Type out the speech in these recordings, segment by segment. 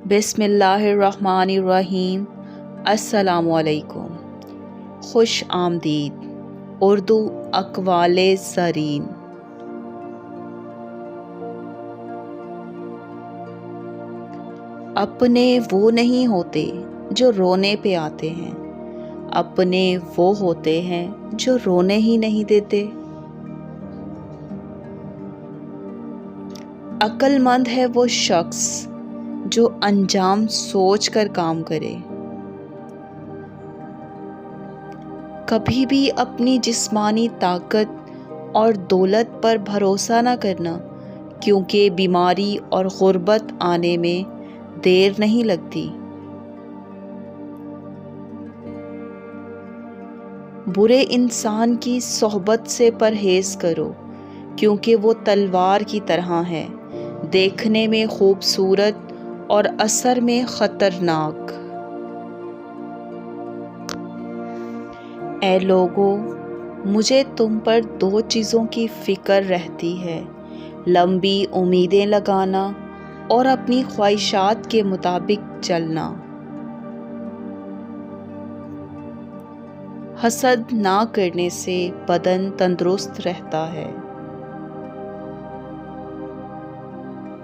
بسم اللہ الرحمن الرحیم۔ السلام علیکم۔ خوش آمدید اردو اقوال زرین۔ اپنے وہ نہیں ہوتے جو رونے پہ آتے ہیں، اپنے وہ ہوتے ہیں جو رونے ہی نہیں دیتے۔ عقل مند ہے وہ شخص جو انجام سوچ کر کام کرے۔ کبھی بھی اپنی جسمانی طاقت اور دولت پر بھروسہ نہ کرنا، کیونکہ بیماری اور غربت آنے میں دیر نہیں لگتی۔ برے انسان کی صحبت سے پرہیز کرو، کیونکہ وہ تلوار کی طرح ہے، دیکھنے میں خوبصورت اور اثر میں خطرناک۔ اے لوگو، مجھے تم پر دو چیزوں کی فکر رہتی ہے، لمبی امیدیں لگانا اور اپنی خواہشات کے مطابق چلنا۔ حسد نہ کرنے سے بدن تندرست رہتا ہے۔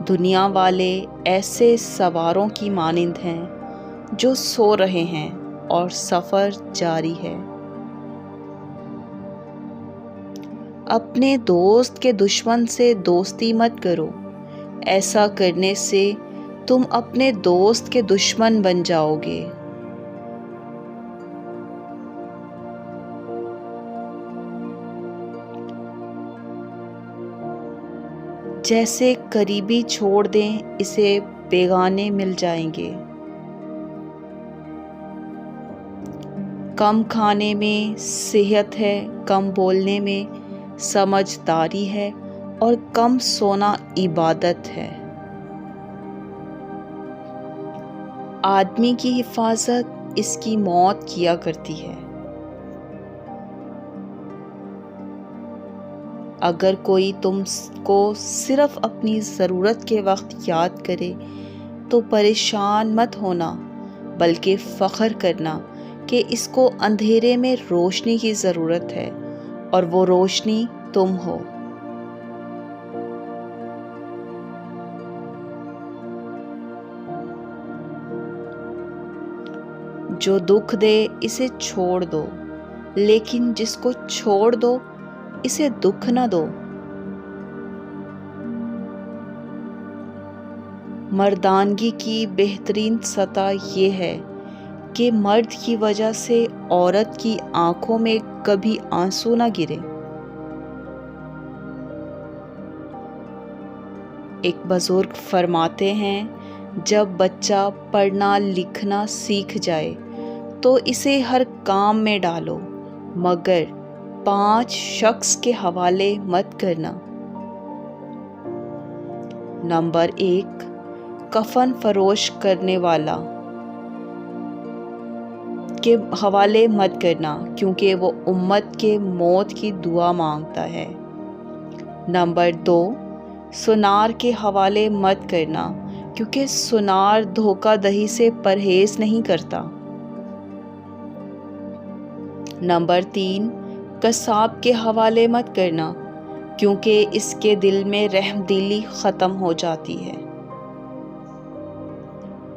دنیا والے ایسے سواروں کی مانند ہیں جو سو رہے ہیں اور سفر جاری ہے۔ اپنے دوست کے دشمن سے دوستی مت کرو، ایسا کرنے سے تم اپنے دوست کے دشمن بن جاؤ گے۔ جیسے قریبی چھوڑ دیں اسے بیگانے مل جائیں گے۔ کم کھانے میں صحت ہے، کم بولنے میں سمجھداری ہے اور کم سونا عبادت ہے۔ آدمی کی حفاظت اس کی موت کیا کرتی ہے۔ اگر کوئی تم کو صرف اپنی ضرورت کے وقت یاد کرے تو پریشان مت ہونا، بلکہ فخر کرنا کہ اس کو اندھیرے میں روشنی کی ضرورت ہے اور وہ روشنی تم ہو۔ جو دکھ دے اسے چھوڑ دو، لیکن جس کو چھوڑ دو اسے دکھ نہ دو۔ مردانگی کی بہترین سطح یہ ہے کہ مرد کی وجہ سے عورت کی آنکھوں میں کبھی آنسو نہ گرے۔ ایک بزرگ فرماتے ہیں، جب بچہ پڑھنا لکھنا سیکھ جائے تو اسے ہر کام میں ڈالو، مگر 5 شخص کے حوالے مت کرنا۔ نمبر 1، کفن فروش کرنے والا کے حوالے مت کرنا، کیونکہ وہ امت کے موت کی دعا مانگتا ہے۔ نمبر 2، سنار کے حوالے مت کرنا، کیونکہ سنار دھوکہ دہی سے پرہیز نہیں کرتا۔ نمبر 3، قصاب کے حوالے مت کرنا، کیونکہ اس کے دل میں رحم دلی ختم ہو جاتی ہے۔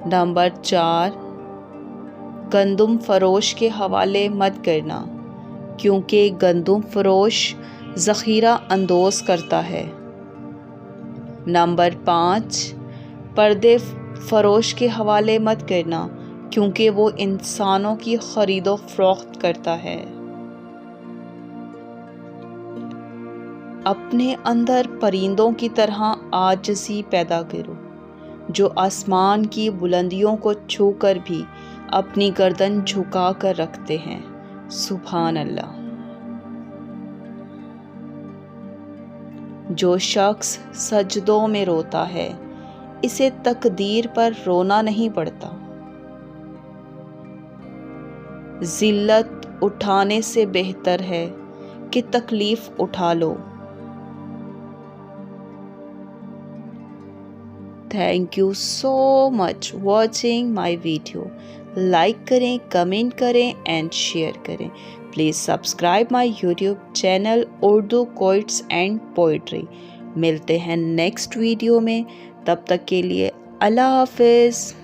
نمبر 4، گندم فروش کے حوالے مت کرنا، کیونکہ گندم فروش ذخیرہ اندوز کرتا ہے۔ نمبر 5، پردے فروش کے حوالے مت کرنا، کیونکہ وہ انسانوں کی خرید و فروخت کرتا ہے۔ اپنے اندر پرندوں کی طرح عاجزی پیدا کرو، جو آسمان کی بلندیوں کو چھو کر بھی اپنی گردن جھکا کر رکھتے ہیں۔ سبحان اللہ۔ جو شخص سجدوں میں روتا ہے اسے تقدیر پر رونا نہیں پڑتا۔ ذلت اٹھانے سے بہتر ہے کہ تکلیف اٹھا لو۔ Thank you so much watching my video. Like کریں، کمنٹ کریں اینڈ شیئر کریں. Please subscribe my YouTube channel Urdu quotes and poetry. ملتے ہیں نیکسٹ ویڈیو میں، تب تک کے لیے اللہ حافظ.